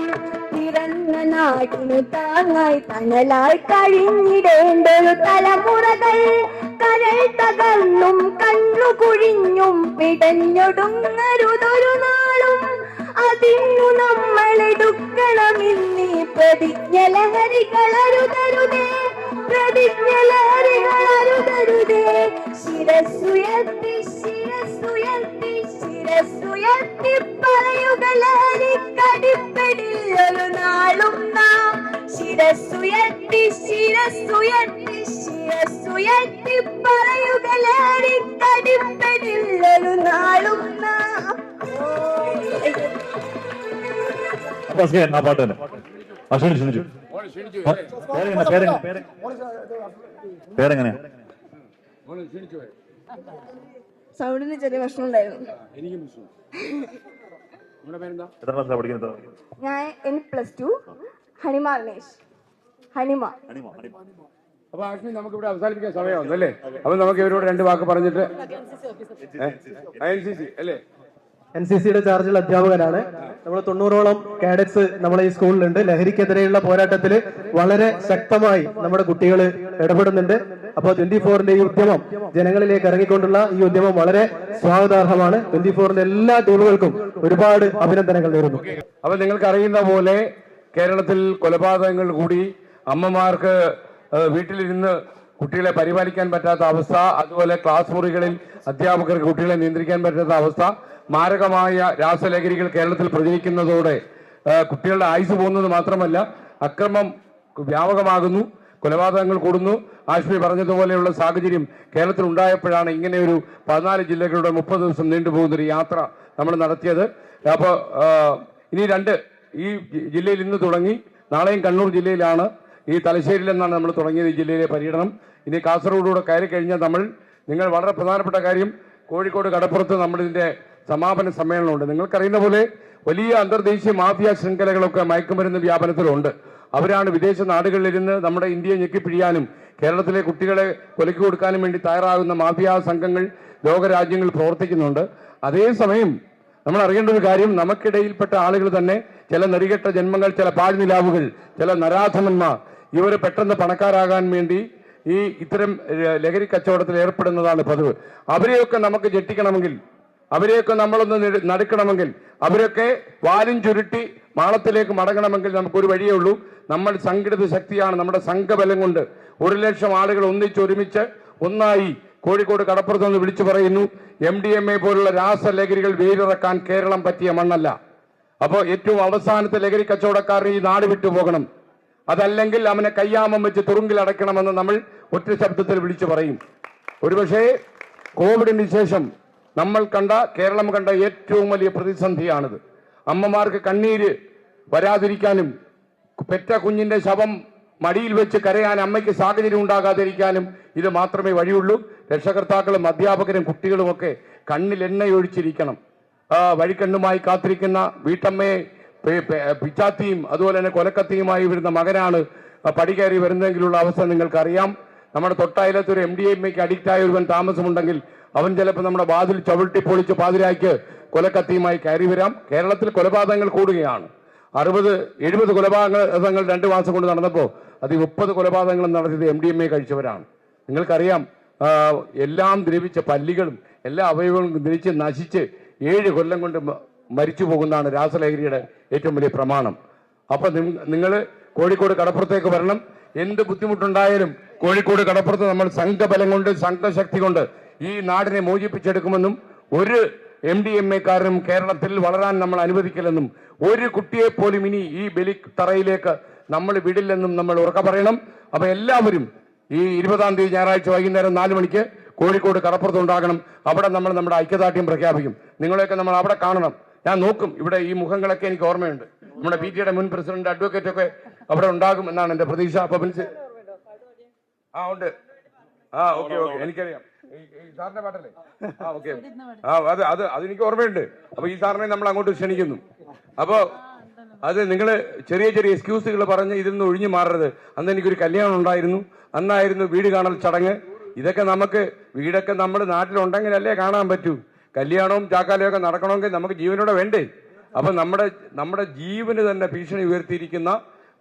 പിറന്ന നാടിനു താങ്ങായി തണലായി കഴിഞ്ഞിടേണ്ടൊരു തലമുറകൾ കരൾ തകർന്നും കണ്ണു കുഴിഞ്ഞും പിടഞ്ഞൊടുങ്ങരുതൊരു നാളും അതിന്നു നമ്മളെടുക്കണമെന്നീ പ്രതിജ്ഞ ലഹരികളരുതരുതേ പ്രതിജ്ഞ ലഹരികളരുതരുതേ ശിരസുയർത്തി ശിരസുയർത്തി ശിരസുയർത്തി പറയുക ലഹരിക്കടിപ്പെടില്ലൊരു നാളും നാം ശിരസുയർത്തി ശിരസുയർത്തി ശിരസുയർത്തി പറയുക ലഹരിക്കടിപ്പെടില്ലൊരു നാളും നാം. ആ പാട്ട് തന്നെ ക്ഷണിച്ചു പേരെങ്ങനെ സൗണ്ടിന് ചെറിയ പ്രശ്നം ഉണ്ടായിരുന്നു. എത്ര ക്ലാസ്സിലാണ് പഠിക്കുന്നത്? ഞാൻ +2 ഹണിമ അർണേഷ് ഹണിമ. അപ്പൊ ആഷ്മി നമുക്ക് ഇവിടെ അവസാനിപ്പിക്കാൻ സമയമാവുന്നു അല്ലേ? അപ്പൊ നമുക്ക് ഇവരോട് 2 വാക്ക് പറഞ്ഞിട്ട് NCC അല്ലേ? NCCയുടെ ചാർജുള്ള അധ്യാപകനാണ്. നമ്മൾ 90ഓളം കാഡറ്റ്സ് നമ്മളെ ഈ സ്കൂളിലുണ്ട്. ലഹരിക്കെതിരെയുള്ള പോരാട്ടത്തിൽ വളരെ ശക്തമായി നമ്മുടെ കുട്ടികൾ ഇടപെടുന്നുണ്ട്. അപ്പോൾ 24ന്റെ ഈ ഉദ്യമം ജനങ്ങളിലേക്ക് ഇറങ്ങിക്കൊണ്ടുള്ള ഈ ഉദ്യമം വളരെ സ്വാഗതാർഹമാണ്. 24ന്റെ എല്ലാ ടീമുകൾക്കും ഒരുപാട് അഭിനന്ദനങ്ങൾ നേരുന്നു. അപ്പൊ നിങ്ങൾക്ക് അറിയുന്ന പോലെ കേരളത്തിൽ കൊലപാതകങ്ങൾ കൂടി, അമ്മമാർക്ക് വീട്ടിലിരുന്ന് കുട്ടികളെ പരിപാലിക്കാൻ പറ്റാത്ത അവസ്ഥ, അതുപോലെ ക്ലാസ് മുറികളിൽ അധ്യാപകർക്ക് കുട്ടികളെ നിയന്ത്രിക്കാൻ പറ്റാത്ത അവസ്ഥ, മാരകമായ രാസലഹരികൾ കേരളത്തിൽ പ്രചരിക്കുന്നതോടെ കുട്ടികളുടെ ആയുസ് പോകുന്നത് മാത്രമല്ല അക്രമം വ്യാപകമാകുന്നു, കൊലപാതകങ്ങൾ കൂടുന്നു. ആഷ്മി പറഞ്ഞതുപോലെയുള്ള സാഹചര്യം കേരളത്തിൽ ഉണ്ടായപ്പോഴാണ് ഇങ്ങനെ ഒരു 14 ജില്ലകളുടെ 30 ദിവസം നീണ്ടുപോകുന്നൊരു യാത്ര നമ്മൾ നടത്തിയത്. അപ്പോൾ ഇനി 2 ഈ ജില്ലയിൽ ഇന്ന് തുടങ്ങി, നാളെയും കണ്ണൂർ ജില്ലയിലാണ്, ഈ തലശ്ശേരിയിൽ നിന്നാണ് നമ്മൾ തുടങ്ങിയത് ഈ ജില്ലയിലെ പര്യടനം. ഇനി കാസർഗോഡൂടെ കയറി കഴിഞ്ഞാൽ നിങ്ങൾ വളരെ പ്രധാനപ്പെട്ട കാര്യം, കോഴിക്കോട് കടപ്പുറത്ത് നമ്മളിതിന്റെ സമാപന സമ്മേളനമുണ്ട്. നിങ്ങൾക്കറിയുന്ന പോലെ വലിയ അന്തർദേശീയ മാഫിയ ശൃംഖലകളൊക്കെ മയക്കുമരുന്ന് വ്യാപനത്തിലുണ്ട്. അവരാണ് വിദേശ നാടുകളിലിരുന്ന് നമ്മുടെ ഇന്ത്യയെ ഞെക്കിപ്പിഴിയാനും കേരളത്തിലെ കുട്ടികളെ കൊലയ്ക്ക് കൊടുക്കാനും വേണ്ടി തയ്യാറാകുന്ന മാഫിയ സംഘങ്ങൾ ലോകരാജ്യങ്ങളിൽ പ്രവർത്തിക്കുന്നുണ്ട്. അതേസമയം നമ്മൾ അറിയേണ്ട ഒരു കാര്യം, നമുക്കിടയിൽപ്പെട്ട ആളുകൾ തന്നെ, ചില നെറികെട്ട ജന്മങ്ങൾ, ചില പാഴ്നിലാവുകൾ, ചില നരാധമന്മാർ, ഇവർ പെട്ടെന്ന് പണക്കാരാകാൻ വേണ്ടി ഈ ഇത്തരം ലഹരി കച്ചവടത്തിൽ ഏർപ്പെടുന്നതാണ് പതിവ്. അവരെയൊക്കെ നമുക്ക് ജെട്ടിക്കണമെങ്കിൽ, അവരെയൊക്കെ നമ്മളൊന്ന് നടുക്കണമെങ്കിൽ, അവരൊക്കെ വാലും ചുരുട്ടി മാളത്തിലേക്ക് മടങ്ങണമെങ്കിൽ നമുക്കൊരു വഴിയേ ഉള്ളൂ. നമ്മൾ സംഘടിത ശക്തിയാണ്. നമ്മുടെ സംഘബലം കൊണ്ട് 1 ലക്ഷം ആളുകൾ ഒരുമിച്ച് ഒന്നായി കോഴിക്കോട് കടപ്പുറത്ത് നിന്ന് വിളിച്ചു പറയുന്നു, MDMA പോലുള്ള രാസലഹരികൾ വേരിറക്കാൻ കേരളം പറ്റിയ മണ്ണല്ല. അപ്പോൾ ഏറ്റവും അവസാനത്തെ ലഹരി കച്ചവടക്കാരൻ ഈ നാട് വിട്ടു പോകണം, അതല്ലെങ്കിൽ അവനെ കയ്യാമം വെച്ച് തുറുങ്കിൽ അടയ്ക്കണമെന്ന് നമ്മൾ ഒറ്റ ശബ്ദത്തിൽ വിളിച്ചു പറയും. ഒരുപക്ഷേ കോവിഡിന് ശേഷം കേരളം കണ്ട ഏറ്റവും വലിയ പ്രതിസന്ധിയാണിത്. അമ്മമാർക്ക് കണ്ണീര് വരാതിരിക്കാനും പെറ്റ കുഞ്ഞിന്റെ ശവം മടിയിൽ വെച്ച് കരയാൻ അമ്മയ്ക്ക് സാഹചര്യം ഉണ്ടാകാതിരിക്കാനും ഇത് മാത്രമേ വഴിയുള്ളൂ. രക്ഷകർത്താക്കളും അധ്യാപകരും കുട്ടികളുമൊക്കെ കണ്ണിൽ എണ്ണയൊഴിച്ചിരിക്കണം. വഴിക്കണ്ണുമായി കാത്തിരിക്കുന്ന വീട്ടമ്മയെ പിച്ചാത്തിയും അതുപോലെ തന്നെ കൊലക്കത്തിയുമായി വരുന്ന മകനാണ് പടി കയറി വരുന്നതെങ്കിലുള്ള അവസ്ഥ നിങ്ങൾക്കറിയാം. നമ്മുടെ തൊട്ടയലത്ത് ഒരു MDMAക്ക് അഡിക്റ്റ് ആയ ഒരുവൻ താമസമുണ്ടെങ്കിൽ അവൻ ചിലപ്പോൾ നമ്മുടെ വാതിൽ ചവിട്ടി പൊളിച്ച് പാതിരായ്ക്ക് കൊലക്കത്തിയുമായി കയറി വരാം. കേരളത്തിൽ കൊലപാതകങ്ങൾ കൂടുകയാണ്. 60-70 കൊലപാതകങ്ങൾ 2 മാസം കൊണ്ട് നടന്നപ്പോൾ അത് 30 കൊലപാതകങ്ങളും നടത്തിയത് MDMA കഴിച്ചവരാണ്. നിങ്ങൾക്കറിയാം, എല്ലാം ദ്രവിച്ച പല്ലികളും എല്ലാ അവയവങ്ങളും ദ്രവിച്ച് നശിച്ച് 7 കൊല്ലം കൊണ്ട് മരിച്ചു പോകുന്നതാണ് രാസലഹരിയുടെ ഏറ്റവും വലിയ പ്രമാണം. അപ്പൊ നിങ്ങൾ കോഴിക്കോട് കടപ്പുറത്തേക്ക് വരണം. എന്ത് ബുദ്ധിമുട്ടുണ്ടായാലും കോഴിക്കോട് കടപ്പുറത്ത് നമ്മൾ സംഘബലം കൊണ്ട്, സംഘശക്തി കൊണ്ട് ഈ നാടിനെ മോചിപ്പിച്ചെടുക്കുമെന്നും ഒരു MDMA-കാരനും കേരളത്തിൽ വളരാൻ നമ്മൾ അനുവദിക്കില്ലെന്നും ഒരു കുട്ടിയെ പോലും ഇനി ഈ ബലിത്തറയിലേക്ക് നമ്മൾ വിടില്ലെന്നും നമ്മൾ ഉറക്കെ പറയണം. അപ്പൊ എല്ലാവരും ഈ 20-ാം തീയതി ഞായറാഴ്ച വൈകുന്നേരം 4 മണിക്ക് കോഴിക്കോട് കടപ്പുറത്ത് ഉണ്ടാകണം. അവിടെ നമ്മൾ നമ്മുടെ ഐക്യദാർഢ്യം പ്രഖ്യാപിക്കും. നിങ്ങളെയൊക്കെ നമ്മൾ അവിടെ കാണണം. ഞാൻ നോക്കും, ഇവിടെ ഈ മുഖങ്ങളൊക്കെ എനിക്ക് ഓർമ്മയുണ്ട്. നമ്മുടെ PTA മുൻ പ്രസിഡന്റ്, അഡ്വക്കേറ്റ് ഒക്കെ അവിടെ ഉണ്ടാകും എന്നാണ് എന്റെ പ്രതീക്ഷ. അപ്പൊ ഉണ്ട്. ഓക്കെ എനിക്കറിയാം. സാറിന്റെ പാട്ടല്ലേ? ഓക്കെ. അതെനിക്ക് ഓർമ്മയുണ്ട്. അപ്പൊ ഈ സാറിനെ നമ്മൾ അങ്ങോട്ട് ക്ഷണിക്കുന്നു. അപ്പോ അത് നിങ്ങൾ ചെറിയ എക്സ്ക്യൂസുകൾ പറഞ്ഞ് ഇതിൽ നിന്ന് ഒഴിഞ്ഞു മാറരുത്. അന്ന് എനിക്കൊരു കല്യാണം ഉണ്ടായിരുന്നു, അന്നായിരുന്നു വീട് കാണൽ ചടങ്ങ്. ഇതൊക്കെ നമുക്ക് വീടൊക്കെ നമ്മുടെ നാട്ടിലുണ്ടെങ്കിലല്ലേ കാണാൻ പറ്റൂ. കല്യാണവും ചാക്കാലയും ഒക്കെ നടക്കണമെങ്കിൽ നമുക്ക് ജീവനോടെ വേണ്ടേ? അപ്പൊ നമ്മുടെ ജീവന് തന്നെ ഭീഷണി ഉയർത്തിയിരിക്കുന്ന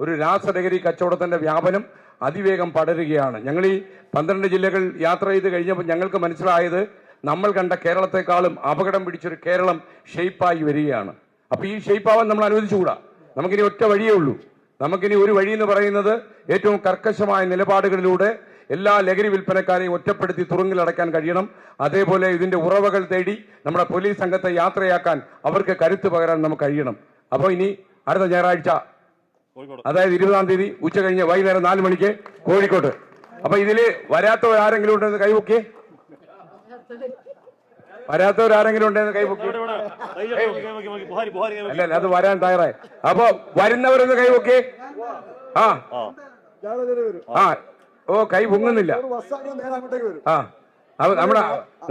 ഒരു രാസലഹരി കച്ചവടത്തിന്റെ വ്യാപനം അതിവേഗം പടരുകയാണ്. ഞങ്ങൾ ഈ 12 ജില്ലകൾ യാത്ര ചെയ്ത് കഴിഞ്ഞപ്പോൾ ഞങ്ങൾക്ക് മനസ്സിലായത് നമ്മൾ കണ്ട കേരളത്തെക്കാളും അപകടം പിടിച്ചൊരു കേരളം ഷെയ്പ്പായി വരികയാണ്. അപ്പൊ ഈ ഷെയ്പ്പാവാൻ നമ്മൾ അനുവദിച്ചുകൂടാ. നമുക്കിനി ഒറ്റ വഴിയേ ഉള്ളൂ. നമുക്കിനി ഒരു വഴി എന്ന് പറയുന്നത് ഏറ്റവും കർക്കശമായ നിലപാടുകളിലൂടെ എല്ലാ ലഹരി വിൽപ്പനക്കാരെയും ഒറ്റപ്പെടുത്തി തുറുങ്കിലടയ്ക്കാൻ കഴിയണം. അതേപോലെ ഇതിന്റെ ഉറവകൾ തേടി നമ്മുടെ പോലീസ് സംഘത്തെ യാത്രയാക്കാൻ അവർക്ക് കരുത്ത് പകരാൻ നമുക്ക് കഴിയണം. അപ്പോൾ ഇനി അടുത്ത ഞായറാഴ്ച, അതായത് 20-ാം തീയതി ഉച്ച കഴിഞ്ഞ് വൈകുന്നേരം 4 മണിക്ക് കോഴിക്കോട്ട്. അപ്പൊ ഇതില് വരാത്തവരാരെങ്കിലും ഉണ്ടെന്ന് കൈപൊക്കിയേ. വരാത്തവരാരെങ്കിലും ഉണ്ടെന്ന് കൈപൊക്കി. അല്ല, അത് വരാൻ തയ്യാറായി. അപ്പൊ വരുന്നവരൊന്ന് കൈപൊക്കിയേ. ഓ, കൈ പൊങ്ങുന്നില്ല.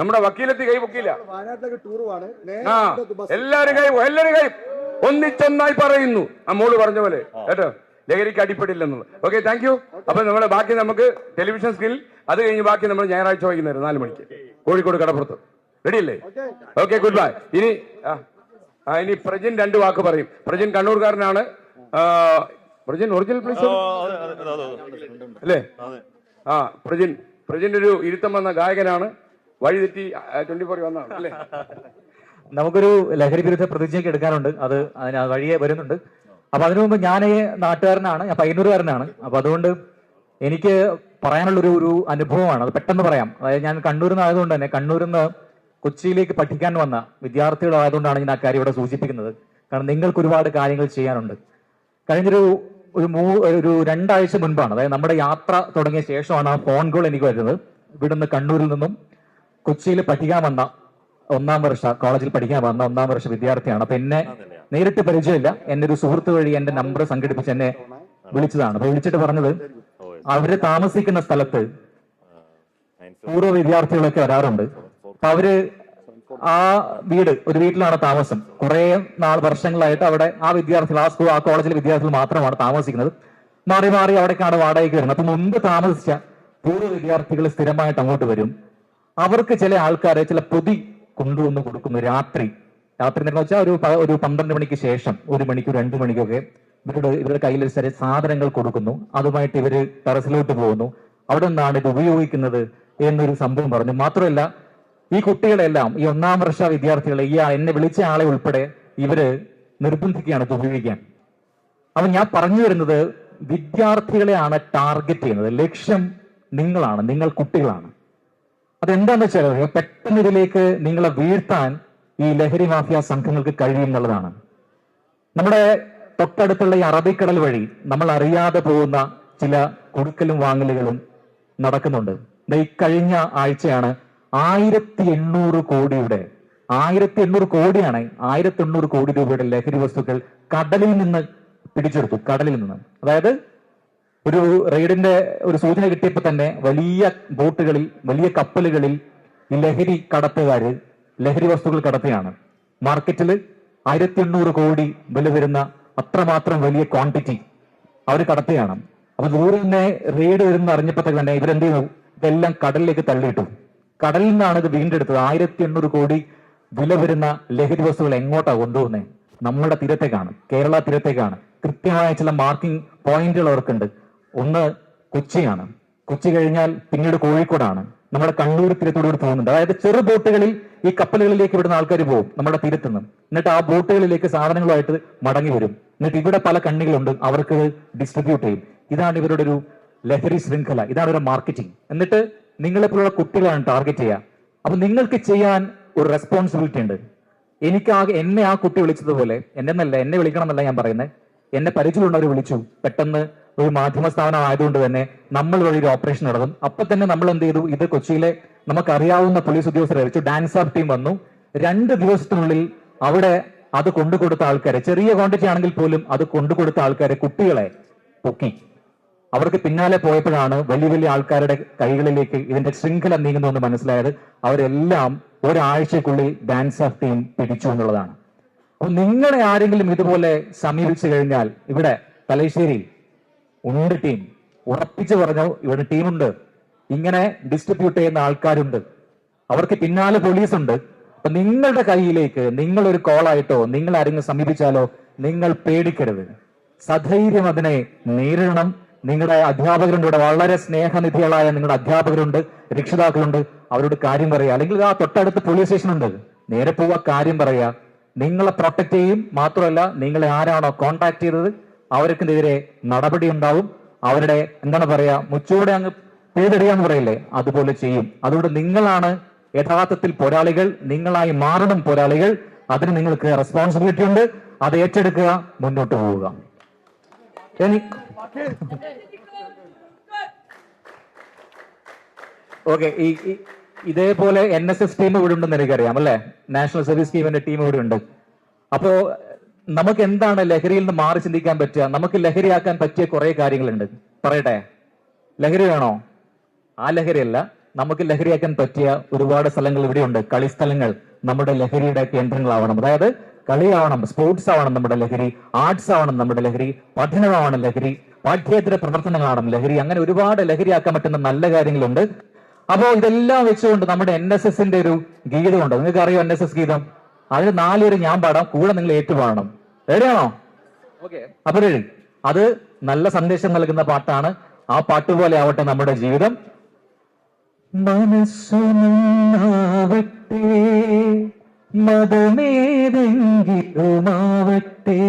നമ്മുടെ വക്കീലെത്തി കൈ പൊക്കിയില്ല. എല്ലാരും കൈ ഒന്നിച്ചൊന്നായി പറയുന്നു. ആ മോള് പറഞ്ഞ പോലെ കേട്ടോ, ലഹരിക്ക് അടിപ്പെടില്ലെന്നുള്ളത്. Okay, thank you. അപ്പൊ നമ്മുടെ ബാക്കി നമുക്ക് ടെലിവിഷൻ സ്ക്രീനിൽ, അത് കഴിഞ്ഞ് ബാക്കി നമ്മൾ ഞായറാഴ്ച വൈകുന്നേരം 4 മണിക്ക് കോഴിക്കോട് കടപ്പുറത്ത്. റെഡി അല്ലേ? Okay, good bye. ഇനി പ്രജിൻ 2 വാക്ക് പറയും. പ്രജിൻ കണ്ണൂർക്കാരനാണ്. പ്രജിൻ ഒറിജിനൽ പ്ലേസ് അല്ലേ? പ്രജിൻ ഒരു ഇരുത്തം വന്ന ഗായകനാണ്. വഴിതെറ്റി 24 വന്നാണ് അല്ലേ? നമുക്കൊരു ലഹരി വിരുദ്ധ പ്രതിജ്ഞയ്ക്ക് എടുക്കാനുണ്ട്. അത് അതിന് വഴിയെ വരുന്നുണ്ട്. അപ്പൊ അതിനു മുമ്പ് ഞാൻ നാട്ടുകാരനാണ്, ഞാൻ പയ്യന്നൂരുകാരനാണ്. അപ്പൊ അതുകൊണ്ട് എനിക്ക് പറയാനുള്ളൊരു അനുഭവമാണ്. അത് പെട്ടെന്ന് പറയാം. അതായത് ഞാൻ കണ്ണൂരിൽ നിന്ന് ആയതുകൊണ്ട് തന്നെ, കണ്ണൂരിൽ നിന്ന് കൊച്ചിയിലേക്ക് പഠിക്കാൻ വന്ന വിദ്യാർത്ഥികളായതുകൊണ്ടാണ് ഞാൻ ആ കാര്യം ഇവിടെ സൂചിപ്പിക്കുന്നത്. കാരണം നിങ്ങൾക്ക് ഒരുപാട് കാര്യങ്ങൾ ചെയ്യാനുണ്ട്. കഴിഞ്ഞൊരു 2 ആഴ്ച മുൻപാണ്, അതായത് നമ്മുടെ യാത്ര തുടങ്ങിയ ശേഷമാണ് ആ ഫോൺ കോൾ എനിക്ക് വരുന്നത്. ഇവിടുന്ന് കണ്ണൂരിൽ നിന്നും കൊച്ചിയിൽ പഠിക്കാൻ വന്ന 1-ാം വർഷ കോളേജിൽ പഠിക്കാൻ വന്ന 1-ാം വർഷ വിദ്യാർത്ഥിയാണ്. അപ്പൊ എന്നെ നേരിട്ട് പരിചയമില്ല, എന്റെ ഒരു സുഹൃത്ത് വഴി എന്റെ നമ്പർ സംഘടിപ്പിച്ച് എന്നെ വിളിച്ചതാണ്. അപ്പൊ വിളിച്ചിട്ട് പറഞ്ഞത് അവര് താമസിക്കുന്ന സ്ഥലത്ത് പൂർവ്വ വിദ്യാർത്ഥികളൊക്കെ വരാറുണ്ട്. അപ്പൊ അവര് ആ ഒരു വീട്ടിലാണ് താമസം. കുറെ വർഷങ്ങളായിട്ട് അവിടെ ആ വിദ്യാർത്ഥികൾ, ആ കോളേജിലെ വിദ്യാർത്ഥികൾ മാത്രമാണ് താമസിക്കുന്നത്. മാറി മാറി അവിടേക്കാണ് വാടകയ്ക്ക് വരുന്നത്. അപ്പൊ മുമ്പ് താമസിച്ച പൂർവ്വ വിദ്യാർത്ഥികൾ സ്ഥിരമായിട്ട് അങ്ങോട്ട് വരും. അവർക്ക് ചില ആൾക്കാരെ ചില പൊതി കൊണ്ടുവന്ന് കൊടുക്കുന്നു. രാത്രി എന്ന് വെച്ചാൽ ഒരു 12 മണിക്ക് ശേഷം 1 മണിക്ക് 2 മണിക്കൊക്കെ ഇവരുടെ കയ്യിൽ ചില സാധനങ്ങൾ കൊടുക്കുന്നു. അതുമായിട്ട് ഇവര് ടെറസിലോട്ട് പോകുന്നു. അവിടെ നിന്നാണ് ഇത് ഉപയോഗിക്കുന്നത് എന്നൊരു സംഭവം പറഞ്ഞു. മാത്രമല്ല, ഈ കുട്ടികളെല്ലാം, ഈ 1-ാം വർഷ വിദ്യാർത്ഥികളെ, എന്നെ വിളിച്ച ആളെ ഉൾപ്പെടെ ഇവര് നിർബന്ധിക്കുകയാണ് ഇത് ഉപയോഗിക്കാൻ. അപ്പൊ ഞാൻ പറഞ്ഞു വരുന്നത്, വിദ്യാർത്ഥികളെയാണ് ടാർഗറ്റ് ചെയ്യുന്നത്. ലക്ഷ്യം നിങ്ങളാണ്, നിങ്ങൾ കുട്ടികളാണ്. അതെന്താന്ന് വെച്ചാൽ, പെട്ടെന്ന് ഇതിലേക്ക് നിങ്ങളെ വീഴ്ത്താൻ ഈ ലഹരി മാഫിയ സംഘങ്ങൾക്ക് കഴിയും എന്നുള്ളതാണ്. നമ്മുടെ തൊട്ടടുത്തുള്ള ഈ അറബിക്കടൽ വഴി നമ്മൾ അറിയാതെ പോകുന്ന ചില കൊടുക്കലും വാങ്ങലുകളും നടക്കുന്നുണ്ട്. ഈ കഴിഞ്ഞ ആഴ്ചയാണ് 1800 കോടിയുടെ 1800 കോടിയാണ് 1800 കോടി രൂപയുടെ ലഹരി വസ്തുക്കൾ കടലിൽ നിന്ന് പിടിച്ചെടുത്തു. കടലിൽ നിന്ന്, അതായത് ഒരു റെയ്ഡിന്റെ ഒരു സൂചന കിട്ടിയപ്പോൾ തന്നെ വലിയ ബോട്ടുകളിൽ, വലിയ കപ്പലുകളിൽ ഈ ലഹരി കടത്തുകാര് ലഹരി വസ്തുക്കൾ കടത്തുകയാണ്. മാർക്കറ്റിൽ 1800 കോടി വില വരുന്ന അത്രമാത്രം വലിയ ക്വാണ്ടിറ്റി അവർ കടത്തുകയാണ്. അപ്പൊ ദൂരെ തന്നെ റെയ്ഡ് വരുന്ന അറിഞ്ഞപ്പോൾ തന്നെ ഇവരെന്ത് ചെയ്യുന്നു, ഇതെല്ലാം കടലിലേക്ക് തള്ളിയിട്ടു. കടലിൽ നിന്നാണ് ഇത് വീണ്ടെടുത്തത്. 1800 കോടി വില വരുന്ന ലഹരി വസ്തുക്കൾ എങ്ങോട്ടാണ് കൊണ്ടുപോകുന്നത്? നമ്മുടെ തീരത്തേക്കാണ്, കേരള തീരത്തേക്കാണ്. കൃത്യമായ ചില മാർക്കിംഗ് പോയിന്റുകൾ അവർക്കുണ്ട്. ഒന്ന് കൊച്ചിയാണ്, കൊച്ചി കഴിഞ്ഞാൽ പിന്നീട് കോഴിക്കോടാണ്, നമ്മുടെ കണ്ണൂർ തീരത്തോടുകൂടി പോകുന്നുണ്ട്. അതായത് ചെറു ബോട്ടുകളിൽ ഈ കപ്പലുകളിലേക്ക് വിടുന്ന ആൾക്കാർ പോകും നമ്മുടെ തീരത്ത് നിന്ന്. എന്നിട്ട് ആ ബോട്ടുകളിലേക്ക് സാധനങ്ങളുമായിട്ട് മടങ്ങി വരും. എന്നിട്ട് ഇവിടെ പല കണ്ണികളുണ്ട്, അവർക്ക് ഡിസ്ട്രിബ്യൂട്ട് ചെയ്യും. ഇതാണ് ഇവരുടെ ഒരു ലഹരി ശൃംഖല, ഇതാണ് ഒരു മാർക്കറ്റിംഗ്. എന്നിട്ട് നിങ്ങളെപ്പോലുള്ള കുട്ടികളാണ് ടാർഗറ്റ് ചെയ്യുക. അപ്പൊ നിങ്ങൾക്ക് ചെയ്യാൻ ഒരു റെസ്പോൺസിബിലിറ്റി ഉണ്ട്. എന്നെ ആ കുട്ടി വിളിച്ചതുപോലെ, എന്നെ വിളിക്കണം എന്നല്ല ഞാൻ പറയുന്നത്, എന്നെ പരിചയമുള്ളവർ വിളിച്ചു. പെട്ടെന്ന് ഒരു മാധ്യമ സ്ഥാപനം ആയതുകൊണ്ട് തന്നെ നമ്മൾ വഴി ഒരു ഓപ്പറേഷൻ നടന്നു. അപ്പൊ തന്നെ നമ്മൾ എന്ത് ചെയ്തു, ഇത് കൊച്ചിയിലെ നമുക്കറിയാവുന്ന പോലീസ് ഉദ്യോഗസ്ഥരെ വെച്ചു. ഡാൻസ് ഓഫ് ടീം വന്നു. 2 ദിവസത്തിനുള്ളിൽ അവിടെ അത് കൊണ്ടുകൊടുത്ത ആൾക്കാരെ, ചെറിയ ക്വാണ്ടിറ്റി ആണെങ്കിൽ പോലും അത് കൊണ്ടുകൊടുത്ത ആൾക്കാരെ, കുട്ടികളെ പൊക്കി. അവർക്ക് പിന്നാലെ പോയപ്പോഴാണ് വലിയ വലിയ ആൾക്കാരുടെ കൈകളിലേക്ക് ഇതിന്റെ ശൃംഖല നീങ്ങുന്നുവെന്ന് മനസ്സിലായത്. അവരെല്ലാം ഒരാഴ്ചക്കുള്ളിൽ ഡാൻസ് ഓഫ് ടീം പിടിച്ചു എന്നുള്ളതാണ്. അപ്പൊ നിങ്ങളെ ആരെങ്കിലും ഇതുപോലെ സമീപിച്ചു കഴിഞ്ഞാൽ, ഇവിടെ തലശ്ശേരിയിൽ ഉണ്ട് ടീം, ഉറപ്പിച്ചു പറഞ്ഞു ഇവിടെ ടീമുണ്ട്. ഇങ്ങനെ ഡിസ്ട്രിബ്യൂട്ട് ചെയ്യുന്ന ആൾക്കാരുണ്ട്, അവർക്ക് പിന്നാലെ പോലീസുണ്ട്. അപ്പൊ നിങ്ങളുടെ കയ്യിലേക്ക് നിങ്ങൾ ഒരു കോളായിട്ടോ നിങ്ങൾ ആരെങ്കിലും സമീപിച്ചാലോ നിങ്ങൾ പേടിക്കരുത്, സധൈര്യം അതിനെ നേരിടണം. നിങ്ങളുടെ അധ്യാപകരുണ്ട്, ഇവിടെ വളരെ സ്നേഹനിധികളായ നിങ്ങളുടെ അധ്യാപകരുണ്ട്, രക്ഷിതാക്കളുണ്ട്, അവരോട് കാര്യം പറയുക. അല്ലെങ്കിൽ ആ തൊട്ടടുത്ത് പോലീസ് സ്റ്റേഷൻ ഉണ്ട്, നേരെ പോവുക, കാര്യം പറയുക. നിങ്ങളെ പ്രൊട്ടക്ട് ചെയ്യും. മാത്രമല്ല, നിങ്ങളെ ആരാണോ കോൺടാക്ട് ചെയ്തത് അവർക്കെതിരെ നടപടി ഉണ്ടാവും. അവരുടെ എന്താണ് പറയാ, മുച്ചൂടെ അങ്ങ് പേടിയാന്ന് പറയില്ലേ, അതുപോലെ ചെയ്യും. അതുകൊണ്ട് നിങ്ങളാണ് യഥാർത്ഥത്തിൽ പോരാളികൾ, നിങ്ങളായി മാറണം പോരാളികൾ. അതിന് നിങ്ങൾക്ക് റെസ്പോൺസിബിലിറ്റി ഉണ്ട്, അത് ഏറ്റെടുക്കുക, മുന്നോട്ട് പോവുക. ഓക്കെ, ഇതേപോലെ NSS ടീം ഇവിടെ ഉണ്ടെന്ന് എനിക്കറിയാം അല്ലെ, നാഷണൽ സർവീസ് സ്കീമിന്റെ ടീം ഇവിടെ ഉണ്ട്. അപ്പോ നമുക്ക് എന്താണ് ലഹരിയിൽ നിന്ന് മാറി ചിന്തിക്കാൻ പറ്റുക? നമുക്ക് ലഹരിയാക്കാൻ പറ്റിയ കുറെ കാര്യങ്ങളുണ്ട്. പറയട്ടെ, ലഹരി വേണോ? ആ ലഹരിയല്ല, നമുക്ക് ലഹരിയാക്കാൻ പറ്റിയ ഒരുപാട് സ്ഥലങ്ങൾ ഇവിടെയുണ്ട്. കളിസ്ഥലങ്ങൾ നമ്മുടെ ലഹരിയുടെ കേന്ദ്രങ്ങളാവണം. അതായത് കളിയാവണം, സ്പോർട്സ് ആവണം നമ്മുടെ ലഹരി, ആർട്സ് ആവണം നമ്മുടെ ലഹരി, പഠനമാവണം ലഹരി, പാഠ്യേതര പ്രവർത്തനങ്ങളാണ് ലഹരി. അങ്ങനെ ഒരുപാട് ലഹരിയാക്കാൻ പറ്റുന്ന നല്ല കാര്യങ്ങളുണ്ട്. അപ്പോ ഇതെല്ലാം വെച്ചുകൊണ്ട് നമ്മുടെ NSSന്റെ ഒരു ഗീതമുണ്ട്. നിങ്ങൾക്ക് അറിയോ NSS ഗീതം? അതിൽ 4 പേര് ഞാൻ പാടാം, കൂടെ നിങ്ങൾ ഏറ്റുപാടണം. റെഡിയാണോ? ഓക്കെ. അപ്പൊ അത് നല്ല സന്ദേശം നൽകുന്ന പാട്ടാണ്. ആ പാട്ട് പോലെ ആവട്ടെ നമ്മുടെ ജീവിതം. മനസ്സു നന്നാവട്ടെ, മതമേതെങ്കിലുമാവട്ടെ,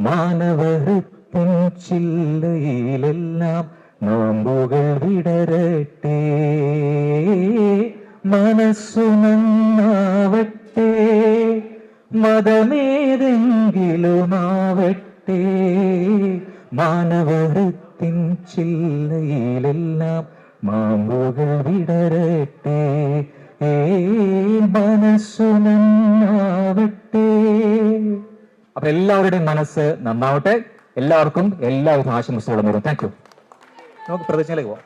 മാനവഹൃത്തിൻ ചില്ലയിലെല്ലാം നോമ്പുകൾ വിടരട്ടെ. മനസ്സു നന്നാവട്ടെ, മതമേതെങ്കിലുമാവട്ടെ, മാനവഹൃത്തിൻ ചില്ലയിലെല്ലാം മാമ്പുകൾ വിടരട്ടെ. മനസ്സു നന്നാവട്ടെ. അപ്പൊ എല്ലാവരുടെയും മനസ്സ് നന്നാവട്ടെ. എല്ലാവർക്കും എല്ലാവിധ ആശംസകളും വരും. Thank you. നമുക്ക് പ്രതിജ്ഞയിലേക്ക് പോവാം.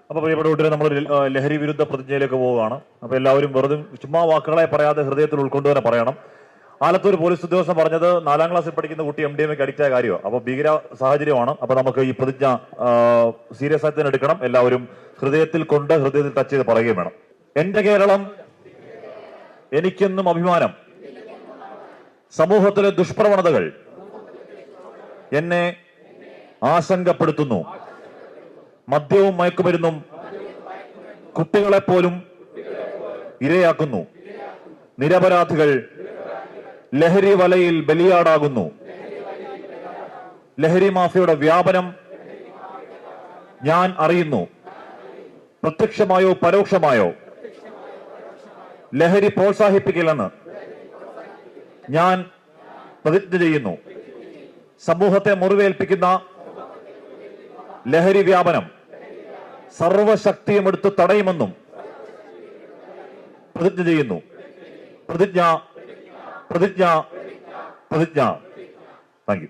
അപ്പൊ പ്രിയപ്പെട്ട കൂട്ടുകാരെ, നമ്മൾ ലഹരി വിരുദ്ധ പ്രതിജ്ഞയിലേക്ക് പോവുകയാണ്. അപ്പൊ എല്ലാവരും വെറുതെ ചുമ്മാ വാക്കുകളെ പറയാതെ ഹൃദയത്തിൽ ഉൾക്കൊണ്ട് തന്നെ പറയണം. ആലത്തൂർ പോലീസ് ഉദ്യോഗസ്ഥൻ പറഞ്ഞത് 4ാം ക്ലാസ്സിൽ പഠിക്കുന്ന കുട്ടി MDMAക്ക് അഡിക്റ്റ് ആയ കാര്യമാണ്. അപ്പൊ ഭീകര സാഹചര്യമാണ്. അപ്പൊ നമുക്ക് ഈ പ്രതിജ്ഞ സീരിയസ് ആയി തന്നെ എടുക്കണം. എല്ലാവരും ഹൃദയത്തിൽ കൊണ്ട് ഹൃദയത്തിൽ ടച്ച് ചെയ്ത് പറയുകയും വേണം. എന്റെ കേരളം എനിക്കെന്നും അഭിമാനം. സമൂഹത്തിലെ ദുഷ്പ്രവണതകൾ എന്നെ ആശങ്കപ്പെടുത്തുന്നു. മദ്യവും മയക്കുമരുന്നും കുട്ടികളെപ്പോലും ഇരയാക്കുന്നു. നിരപരാധികൾ ലഹരി വലയിൽ ബലിയാടാകുന്നു. ലഹരി മാഫിയയുടെ വ്യാപനം ഞാൻ അറിയുന്നു. പ്രത്യക്ഷമായോ പരോക്ഷമായോ ലഹരി പ്രോത്സാഹിപ്പിക്കില്ലെന്ന് ഞാൻ പ്രതിജ്ഞ ചെയ്യുന്നു. സമൂഹത്തെ മുറിവേൽപ്പിക്കുന്ന ലഹരി വ്യാപനം സർവശക്തിയും എടുത്ത് തടയുമെന്നും പ്രതിജ്ഞ ചെയ്യുന്നു. പ്രതിജ്ഞ പ്രതിജ്ഞ പ്രതിജ്ഞ. Thank you.